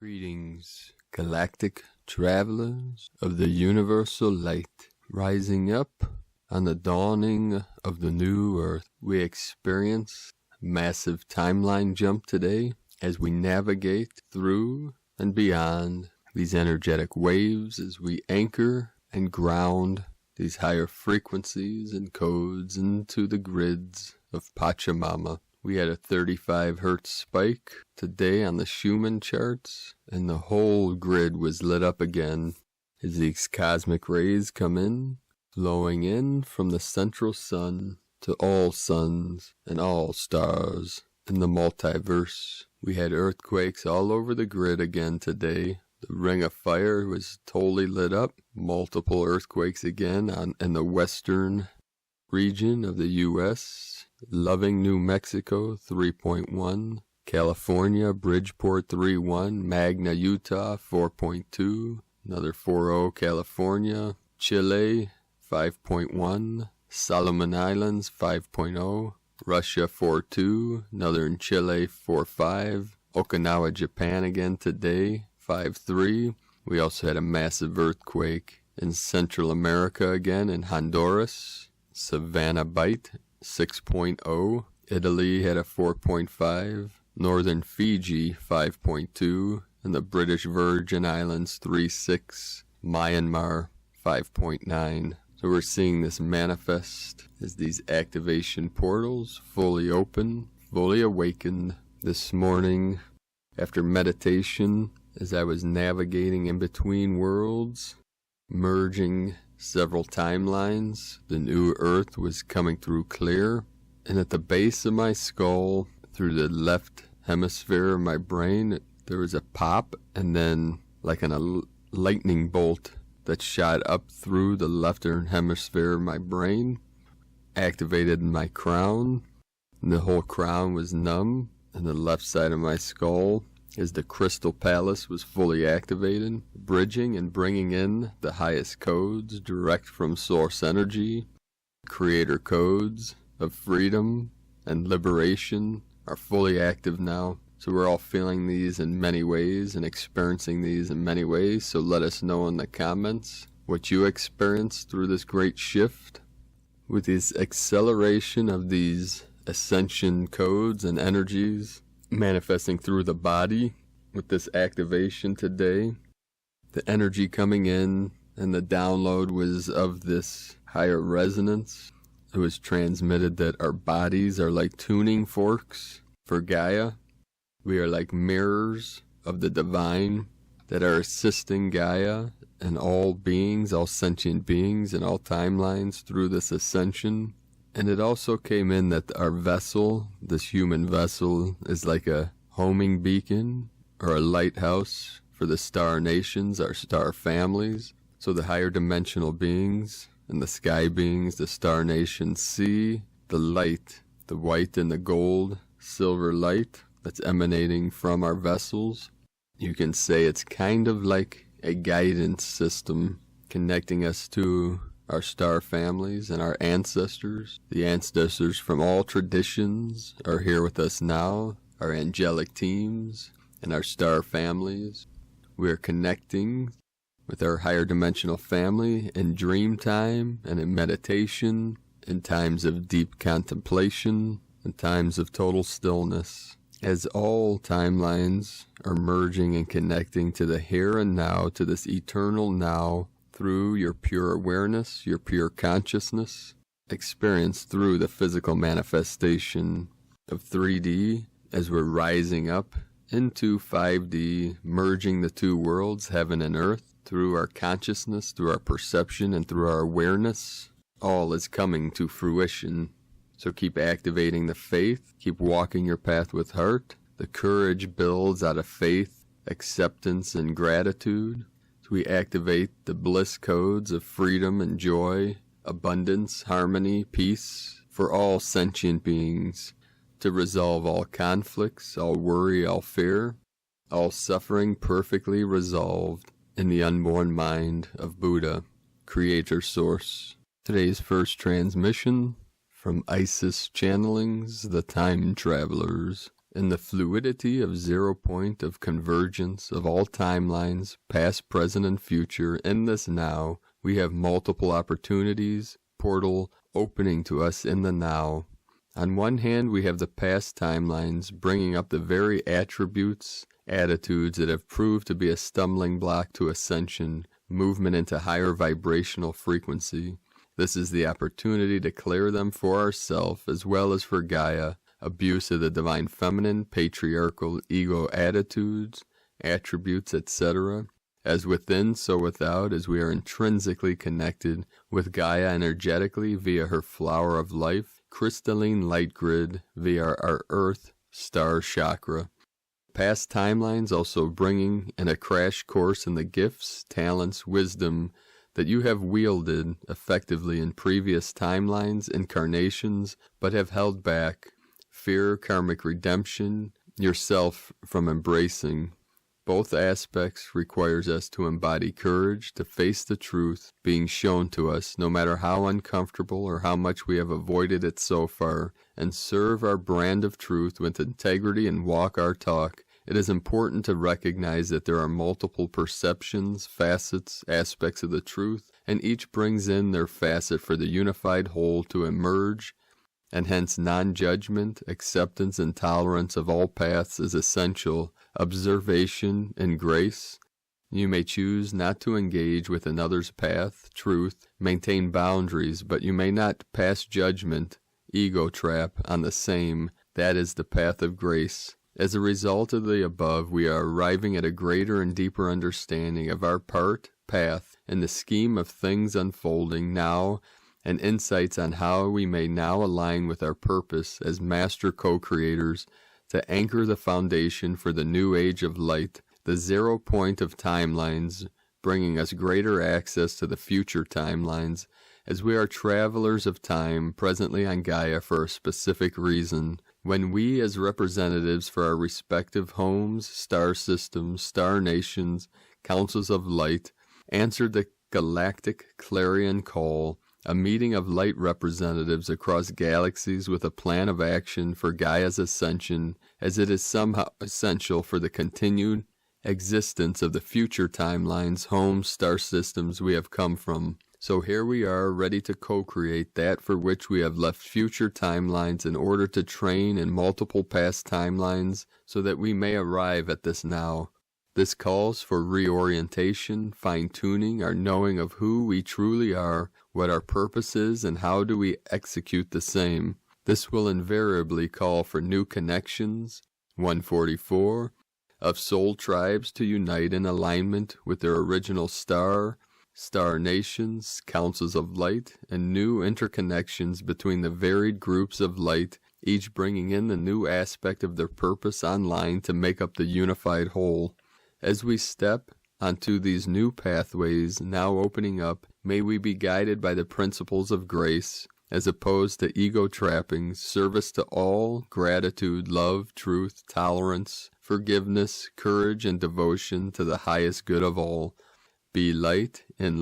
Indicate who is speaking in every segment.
Speaker 1: Greetings, galactic travelers of the universal light. Rising up on the dawning of the new earth, we experience a massive timeline jump today as we navigate through and beyond these energetic waves as we anchor and ground these higher frequencies and codes into the grids of Pachamama. We had a 35 hertz spike today on the Schumann charts, and the whole grid was lit up again as these cosmic rays come in, flowing in from the central sun to all suns and all stars in the multiverse. We had earthquakes all over the grid again today. The ring of fire was totally lit up. Multiple earthquakes again in the western region of the U.S. Loving, New Mexico, 3.1. California, Bridgeport, 3.1. Magna, Utah, 4.2. Another 4.0, California. Chile, 5.1. Solomon Islands, 5.0. Russia, 4.2. Northern Chile, 4.5. Okinawa, Japan again today, 5.3. We also had a massive earthquake in Central America again in Honduras. Savannah Bight, 6.0. Italy had a 4.5. Northern Fiji, 5.2. And the British Virgin Islands, 3.6. Myanmar, 5.9. So we're seeing this manifest as these activation portals fully open, fully awakened. This morning, after meditation, as I was navigating in between worlds, merging several timelines, the new earth was coming through clear, and at the base of my skull, through the left hemisphere of my brain, there was a pop, and then like a lightning bolt that shot up through the left hemisphere of my brain, activated my crown, and the whole crown was numb, and the left side of my skull, as the Crystal Palace was fully activated, bridging and bringing in the highest codes direct from source energy. Creator codes of freedom and liberation are fully active now. So we're all feeling these in many ways and experiencing these in many ways. So let us know in the comments what you experienced through this great shift. With this acceleration of these ascension codes and energies manifesting through the body with this activation today, the energy coming in and the download was of this higher resonance. It was transmitted that our bodies are like tuning forks for Gaia. We are like mirrors of the divine that are assisting Gaia and all beings, all sentient beings and all timelines through this ascension. And it also came in that our vessel, this human vessel, is like a homing beacon or a lighthouse for the star nations, our star families. So the higher dimensional beings and the sky beings, the star nations see the light, the white and the gold, silver light that's emanating from our vessels. You can say it's kind of like a guidance system connecting us to our star families and our ancestors. The ancestors from all traditions are here with us now, our angelic teams and our star families. We are connecting with our higher dimensional family in dream time and in meditation, in times of deep contemplation, in times of total stillness. As all timelines are merging and connecting to the here and now, to this eternal now, through your pure awareness, your pure consciousness, experienced through the physical manifestation of 3D as we're rising up into 5D, merging the two worlds, heaven and earth, through our consciousness, through our perception, and through our awareness. All is coming to fruition. So keep activating the faith, keep walking your path with heart. The courage builds out of faith, acceptance, and gratitude. We activate the bliss codes of freedom and joy, abundance, harmony, peace for all sentient beings, to resolve all conflicts, all worry, all fear, all suffering perfectly resolved in the unborn mind of Buddha, Creator Source. Today's first transmission from Isis Channelings, The Time Travelers. In the fluidity of 0 point of convergence of all timelines, past, present, and future, in this now, we have multiple opportunities, portal opening to us in the now. On one hand, we have the past timelines bringing up the very attributes, attitudes that have proved to be a stumbling block to ascension, movement into higher vibrational frequency. This is the opportunity to clear them for ourselves as well as for Gaia. Abuse of the divine feminine, patriarchal ego attitudes, attributes, etc. As within, so without, as we are intrinsically connected with Gaia energetically via her flower of life, crystalline light grid via our earth star chakra. Past timelines also bringing in a crash course in the gifts, talents, wisdom that you have wielded effectively in previous timelines, incarnations, but have held back. Fear, karmic redemption, yourself from embracing. Both aspects requires us to embody courage, to face the truth being shown to us, no matter how uncomfortable or how much we have avoided it so far, and serve our brand of truth with integrity and walk our talk. It is important to recognize that there are multiple perceptions, facets, aspects of the truth, and each brings in their facet for the unified whole to emerge, and hence non-judgment, acceptance, and tolerance of all paths is essential. Observation and grace. You may choose not to engage with another's path, truth, maintain boundaries, but you may not pass judgment, ego trap, on the same. That is the path of grace. As a result of the above, we are arriving at a greater and deeper understanding of our path, in the scheme of things unfolding now, and insights on how we may now align with our purpose as master co-creators to anchor the foundation for the new age of light, the 0 point of timelines, bringing us greater access to the future timelines, as we are travelers of time presently on Gaia for a specific reason. When we, as representatives for our respective homes, star systems, star nations, councils of light, answered the galactic clarion call, a meeting of light representatives across galaxies with a plan of action for Gaia's ascension, as it is somehow essential for the continued existence of the future timelines, homes, star systems we have come from. So here we are, ready to co-create that for which we have left future timelines in order to train in multiple past timelines so that we may arrive at this now. This calls for reorientation, fine-tuning our knowing of who we truly are, what our purpose is, and how do we execute the same. This will invariably call for new connections, 144, of soul tribes to unite in alignment with their original star nations, councils of light, and new interconnections between the varied groups of light, each bringing in the new aspect of their purpose online to make up the unified whole. As we step onto these new pathways now opening up, may we be guided by the principles of grace, as opposed to ego trappings, service to all, gratitude, love, truth, tolerance, forgiveness, courage, and devotion to the highest good of all. Be light in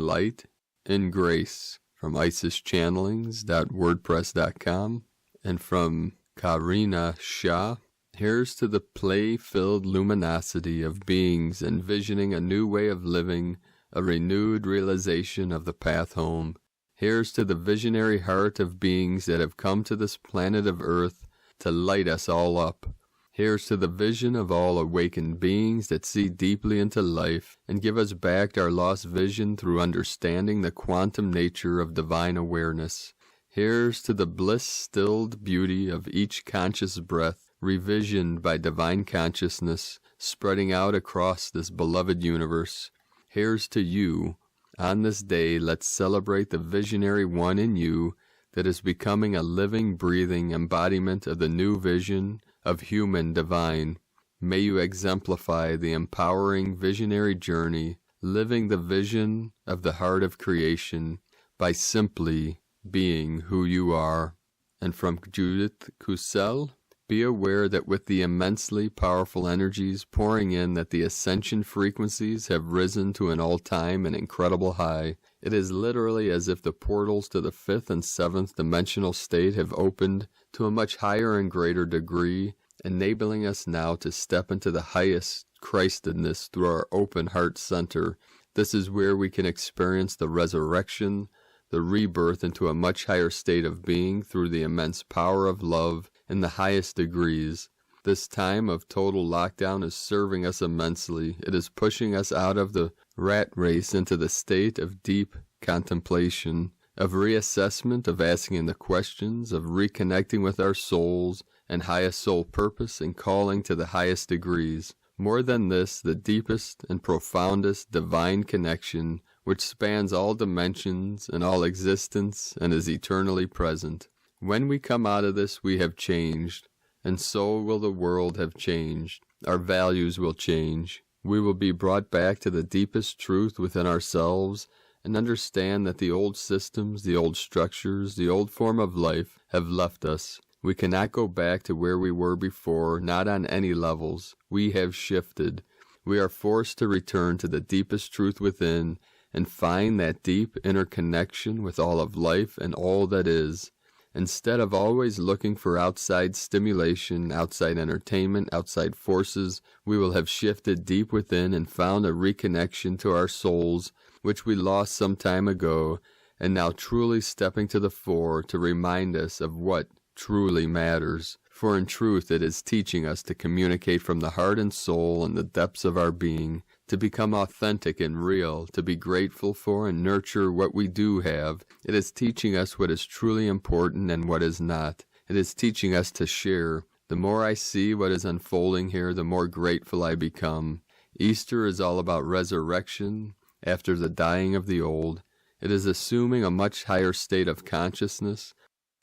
Speaker 1: grace. From isischannelings.wordpress.com and from Karina Shah. Here's to the play-filled luminosity of beings envisioning a new way of living, a renewed realization of the path home. Here's to the visionary heart of beings that have come to this planet of Earth to light us all up. Here's to the vision of all awakened beings that see deeply into life and give us back our lost vision through understanding the quantum nature of divine awareness. Here's to the bliss-stilled beauty of each conscious breath, revisioned by divine consciousness, spreading out across this beloved universe. Here's to you. On this day, let's celebrate the visionary one in you that is becoming a living, breathing embodiment of the new vision of human divine. May you exemplify the empowering visionary journey, living the vision of the heart of creation by simply being who you are. And from Judith Kusel, be aware that with the immensely powerful energies pouring in that the ascension frequencies have risen to an all-time and incredible high. It is literally as if the portals to the 5th and 7th dimensional state have opened to a much higher and greater degree, enabling us now to step into the highest Christedness through our open heart center. This is where we can experience the resurrection, the rebirth into a much higher state of being through the immense power of love in the highest degrees. This time of total lockdown is serving us immensely. It is pushing us out of the rat race into the state of deep contemplation, of reassessment, of asking the questions, of reconnecting with our souls and highest soul purpose and calling to the highest degrees. More than this, the deepest and profoundest divine connection which spans all dimensions and all existence and is eternally present. When we come out of this, we have changed, and so will the world have changed. Our values will change. We will be brought back to the deepest truth within ourselves and understand that the old systems, the old structures, the old form of life have left us. We cannot go back to where we were before, not on any levels. We have shifted. We are forced to return to the deepest truth within and find that deep inner connection with all of life and all that is. Instead of always looking for outside stimulation, outside entertainment, outside forces, we will have shifted deep within and found a reconnection to our souls, which we lost some time ago, and now truly stepping to the fore to remind us of what truly matters. For in truth it is teaching us to communicate from the heart and soul and the depths of our being, to become authentic and real, to be grateful for and nurture what we do have. It is teaching us what is truly important and what is not. It is teaching us to share. The more I see what is unfolding here, the more grateful I become. Easter is all about resurrection after the dying of the old. It is assuming a much higher state of consciousness,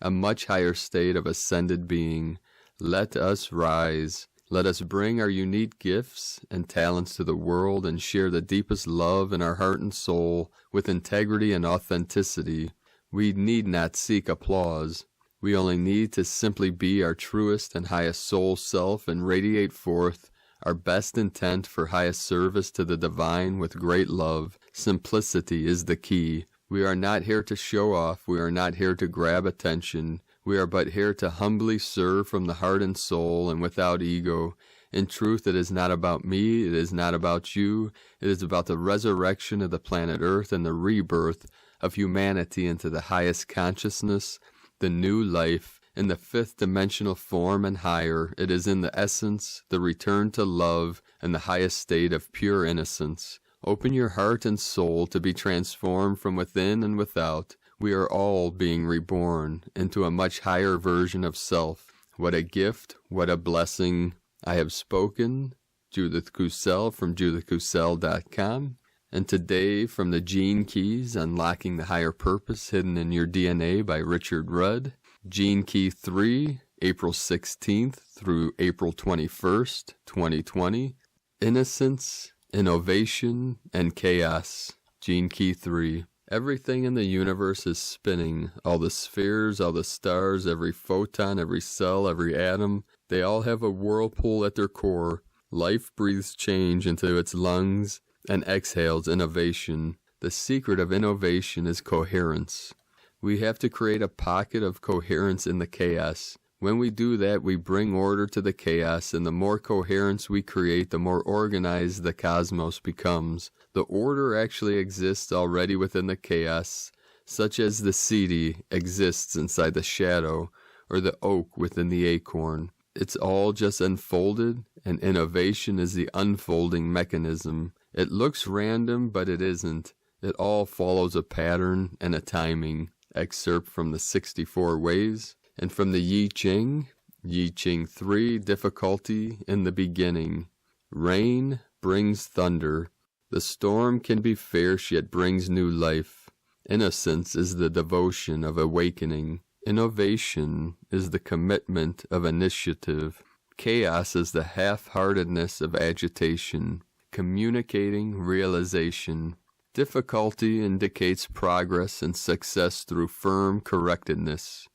Speaker 1: a much higher state of ascended being. Let us rise. Let us bring our unique gifts and talents to the world and share the deepest love in our heart and soul with integrity and authenticity. We need not seek applause. We only need to simply be our truest and highest soul self and radiate forth our best intent for highest service to the divine with great love. Simplicity is the key. We are not here to show off. We are not here to grab attention. We are but here to humbly serve from the heart and soul and without ego. In truth, it is not about me. It is not about you. It is about the resurrection of the planet Earth and the rebirth of humanity into the highest consciousness, the new life, in the fifth dimensional form and higher. It is in the essence, the return to love, and the highest state of pure innocence. Open your heart and soul to be transformed from within and without. We are all being reborn into a much higher version of self. What a gift, what a blessing. I have spoken. Judith Cusel from judithcusel.com. And today from the Gene Keys, Unlocking the Higher Purpose Hidden in Your DNA by Richard Rudd. Gene Key 3, April 16th through April 21st, 2020. Innocence, Innovation, and Chaos. Gene Key 3. Everything in the universe is spinning. All the spheres, all the stars, every photon, every cell, every atom, they all have a whirlpool at their core. Life breathes change into its lungs and exhales innovation. The secret of innovation is coherence. We have to create a pocket of coherence in the chaos. When we do that, we bring order to the chaos, and the more coherence we create, the more organized the cosmos becomes. The order actually exists already within the chaos, such as the CD exists inside the shadow, or the oak within the acorn. It's all just unfolded, and innovation is the unfolding mechanism. It looks random, but it isn't. It all follows a pattern and a timing. Excerpt from the 64 Ways. And from the Yi Ching, Yi Ching 3, Difficulty in the Beginning. Rain brings thunder. The storm can be fierce, yet brings new life. Innocence is the devotion of awakening. Innovation is the commitment of initiative. Chaos is the half-heartedness of agitation. Communicating realization. Difficulty indicates progress and success through firm correctedness.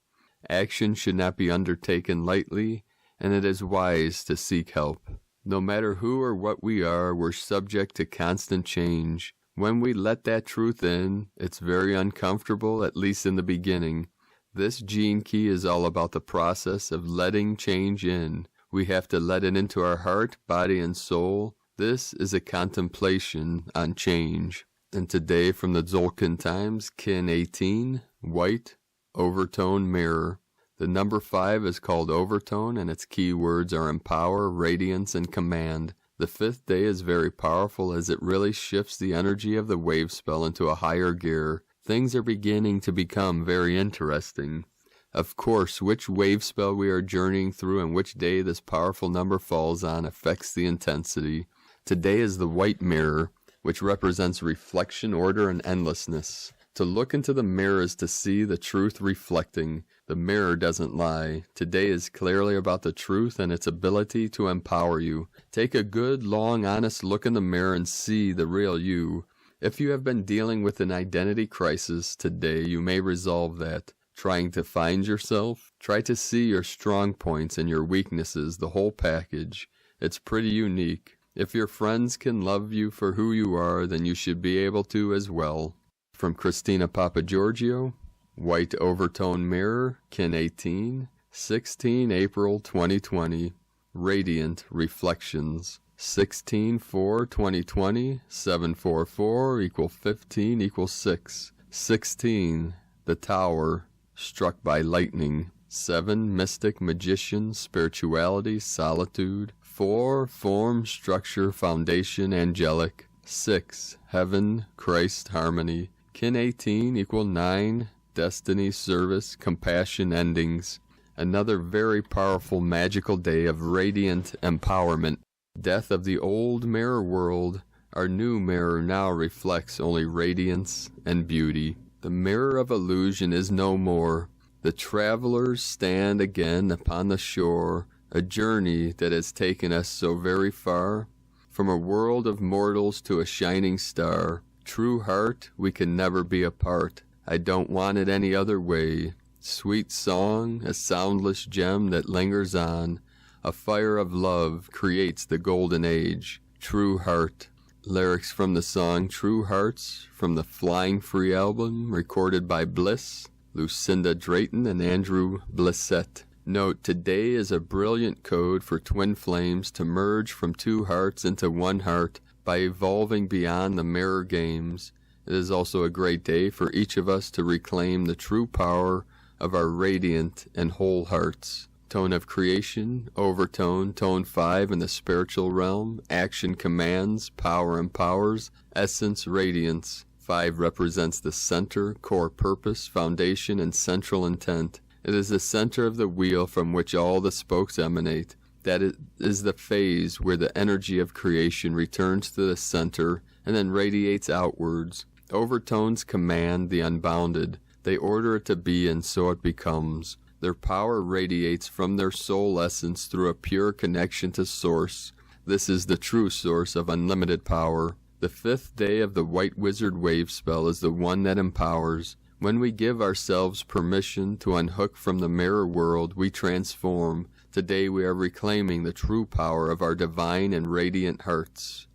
Speaker 1: Action should not be undertaken lightly, and it is wise to seek help. No matter who or what we are, we're subject to constant change. When we let that truth in, it's very uncomfortable, at least in the beginning. This gene key is all about the process of letting change in. We have to let it into our heart, body, and soul. This is a contemplation on change. And today from the Tzolk'in Times, Kin 18, White, Overtone Mirror. The number 5 is called Overtone, and its keywords are empower, radiance, and command. The 5th day is very powerful as it really shifts the energy of the wave spell into a higher gear. Things are beginning to become very interesting. Of course, which wave spell we are journeying through and which day this powerful number falls on affects the intensity. Today is the White Mirror, which represents reflection, order, and endlessness. To look into the mirror is to see the truth reflecting. The mirror doesn't lie. Today is clearly about the truth and its ability to empower you. Take a good, long, honest look in the mirror and see the real you. If you have been dealing with an identity crisis today, you may resolve that. Trying to find yourself? Try to see your strong points and your weaknesses, the whole package. It's pretty unique. If your friends can love you for who you are, then you should be able to as well. From Christina Papagiorgio, White Overtone Mirror, Kin 18, 16 April 2020, Radiant Reflections, 16/4/2020, 744 = 15 = 6, 16, the Tower, struck by lightning, 7, Mystic, Magician, Spirituality, Solitude, 4, Form, Structure, Foundation, Angelic, 6, Heaven, Christ, Harmony, Kin 18 = 9, Destiny, Service, Compassion, Endings. Another very powerful magical day of radiant empowerment. Death of the old mirror world. Our new mirror now reflects only radiance and beauty. The mirror of illusion is no more. The travelers stand again upon the shore, a journey that has taken us so very far, from a world of mortals to a shining star. True heart, we can never be apart. I don't want it any other way. Sweet song, a soundless gem that lingers on. A fire of love creates the golden age. True heart. Lyrics from the song True Hearts from the Flying Free album, recorded by Bliss, Lucinda Drayton, and Andrew Blissett. Note, today is a brilliant code for twin flames to merge from two hearts into one heart by evolving beyond the mirror games. It is also a great day for each of us to reclaim the true power of our radiant and whole hearts. Tone of creation, overtone, tone 5 in the spiritual realm, action commands, power empowers, essence radiance. 5 represents the center, core purpose, foundation, and central intent. It is the center of the wheel from which all the spokes emanate. That is the phase where the energy of creation returns to the center and then radiates outwards. Overtones command the unbounded. They order it to be, and so it becomes. Their power radiates from their soul essence through a pure connection to Source. This is the true source of unlimited power. The 5th day of the White Wizard wave spell is the one that empowers. When we give ourselves permission to unhook from the mirror world, we transform. Today we are reclaiming the true power of our divine and radiant hearts.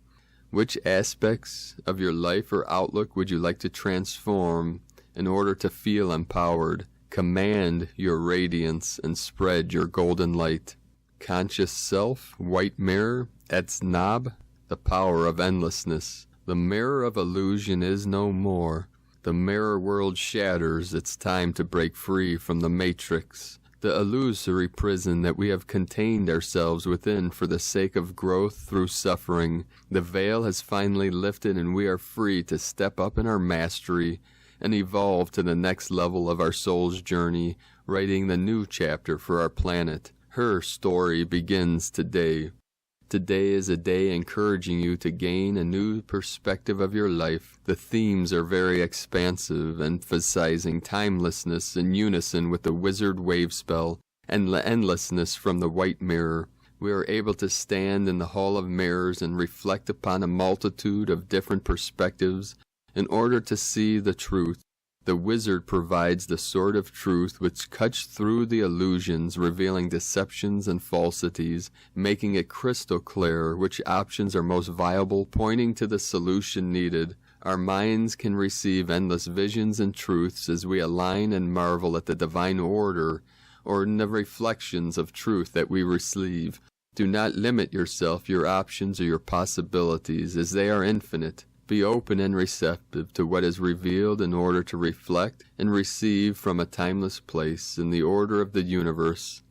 Speaker 1: Which aspects of your life or outlook would you like to transform in order to feel empowered? Command your radiance and spread your golden light. Conscious self, white mirror, Etznab, the power of endlessness. The mirror of illusion is no more. The mirror world shatters. It's time to break free from the matrix, the illusory prison that we have contained ourselves within for the sake of growth through suffering. The veil has finally lifted and we are free to step up in our mastery and evolve to the next level of our soul's journey, writing the new chapter for our planet. Her story begins today. Today is a day encouraging you to gain a new perspective of your life. The themes are very expansive, emphasizing timelessness in unison with the wizard wave spell and endlessness from the white mirror. We are able to stand in the hall of mirrors and reflect upon a multitude of different perspectives in order to see the truth. The wizard provides the sword of truth which cuts through the illusions, revealing deceptions and falsities, making it crystal clear which options are most viable, pointing to the solution needed. Our minds can receive endless visions and truths as we align and marvel at the divine order or in the reflections of truth that we receive. Do not limit yourself, your options, or your possibilities, as they are infinite. Be open and receptive to what is revealed in order to reflect and receive from a timeless place in the order of the universe.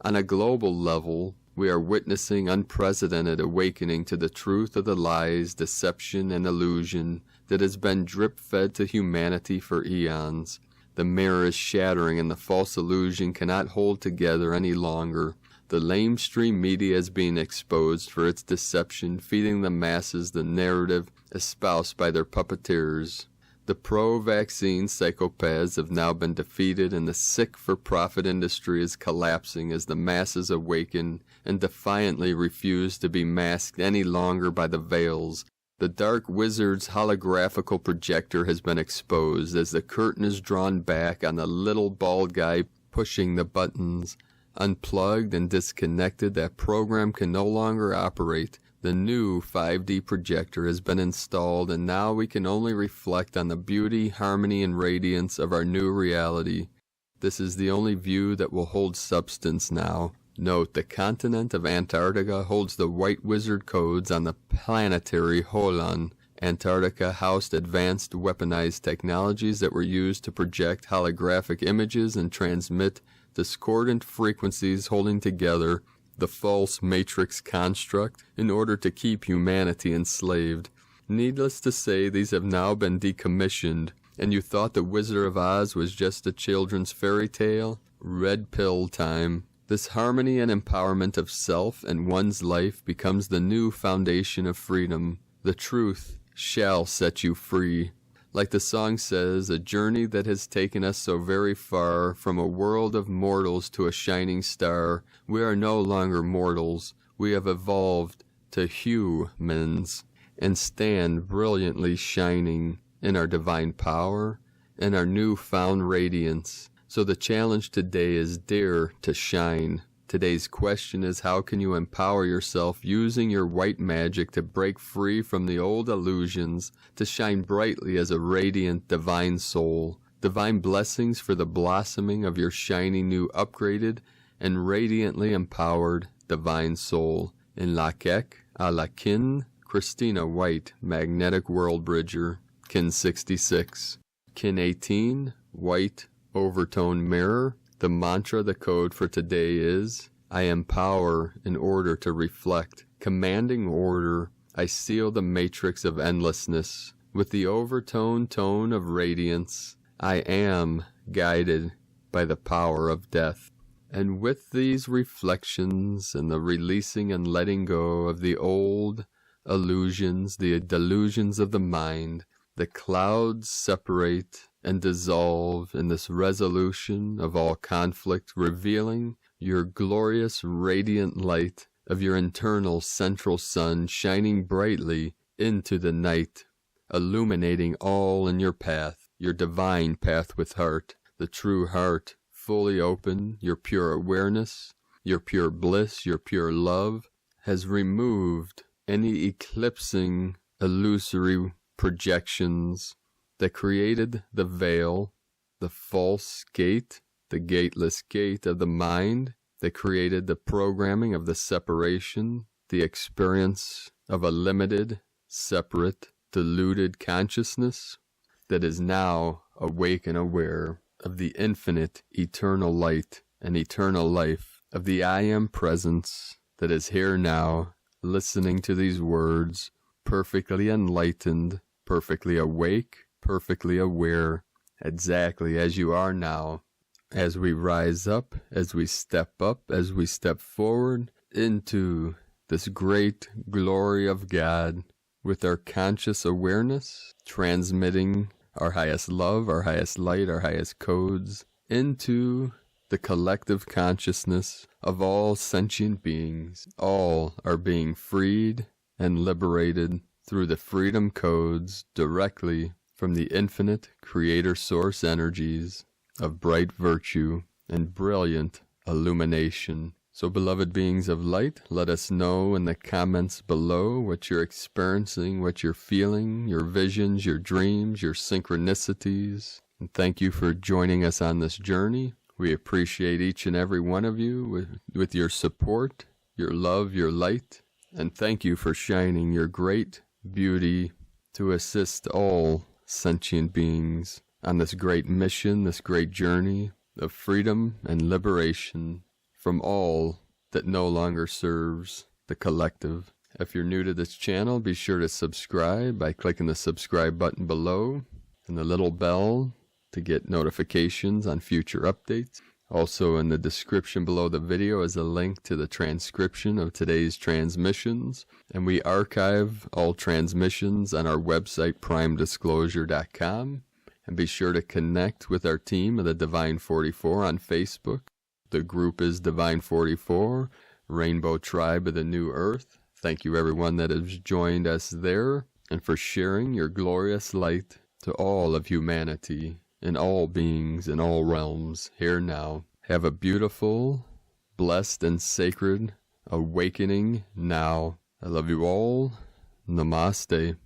Speaker 1: On a global level, we are witnessing unprecedented awakening to the truth of the lies, deception, and illusion that has been drip-fed to humanity for eons. The mirror is shattering and the false illusion cannot hold together any longer. The lamestream media is being exposed for its deception, feeding the masses the narrative espoused by their puppeteers. The pro-vaccine psychopaths have now been defeated, and the sick-for-profit industry is collapsing as the masses awaken and defiantly refuse to be masked any longer by the veils. The Dark Wizard's holographical projector has been exposed as the curtain is drawn back on the little bald guy pushing the buttons. Unplugged and disconnected, that program can no longer operate. The new 5D projector has been installed, and now we can only reflect on the beauty, harmony, and radiance of our new reality. This is the only view that will hold substance now. Note, the continent of Antarctica holds the White Wizard codes on the planetary Holon. Antarctica housed advanced weaponized technologies that were used to project holographic images and transmit discordant frequencies, holding together the false matrix construct in order to keep humanity enslaved. Needless to say, these have now been decommissioned, and you thought the Wizard of Oz was just a children's fairy tale? Red pill time. This harmony and empowerment of self and one's life becomes the new foundation of freedom. The truth shall set you free. Like the song says, a journey that has taken us so very far, from a world of mortals to a shining star. We are no longer mortals. We have evolved to humans and stand brilliantly shining in our divine power and our newfound radiance. So the challenge today is dare to shine. Today's question is, how can you empower yourself using your white magic to break free from the old illusions, to shine brightly as a radiant divine soul? Divine blessings for the blossoming of your shiny new upgraded and radiantly empowered divine soul. In Icke, a la kin, Christina White, Magnetic World Bridger, kin 66. Kin 18, White Overtone Mirror. The mantra, the code for today is, I empower in order to reflect. Commanding order, I seal the matrix of endlessness. With the overtone tone of radiance, I am guided by the power of death. And with these reflections and the releasing and letting go of the old illusions, the delusions of the mind, the clouds separate and dissolve in this resolution of all conflict, revealing your glorious radiant light of your internal central sun shining brightly into the night, illuminating all in your path, your divine path with heart, the true heart fully open, your pure awareness, your pure bliss, your pure love has removed any eclipsing illusory projections that created the veil, the false gate, the gateless gate of the mind, that created the programming of the separation, the experience of a limited, separate, deluded consciousness that is now awake and aware of the infinite, eternal light and eternal life of the I Am presence that is here now, listening to these words, perfectly enlightened, perfectly awake, perfectly aware, exactly as you are now, as we rise up, as we step forward into this great glory of God with our conscious awareness, transmitting our highest love, our highest light, our highest codes into the collective consciousness of all sentient beings. All are being freed and liberated through the freedom codes directly from the infinite creator source energies of bright virtue and brilliant illumination. So, beloved beings of light, let us know in the comments below what you're experiencing, what you're feeling, your visions, your dreams, your synchronicities. And thank you for joining us on this journey. We appreciate each and every one of you with your support, your love, your light, and thank you for shining your great beauty to assist all sentient beings on this great mission, this great journey of freedom and liberation from all that no longer serves the collective. If you're new to this channel, be sure to subscribe by clicking the subscribe button below and the little bell to get notifications on future updates. Also in the description below the video is a link to the transcription of today's transmissions, and we archive all transmissions on our website primedisclosure.com. And be sure to connect with our team of the Divine 44 on Facebook. The group is Divine 44, Rainbow Tribe of the New Earth. Thank you everyone that has joined us there and for sharing your glorious light to all of humanity and all beings in all realms here now. Have a beautiful, blessed, and sacred awakening now. I love you all. Namaste.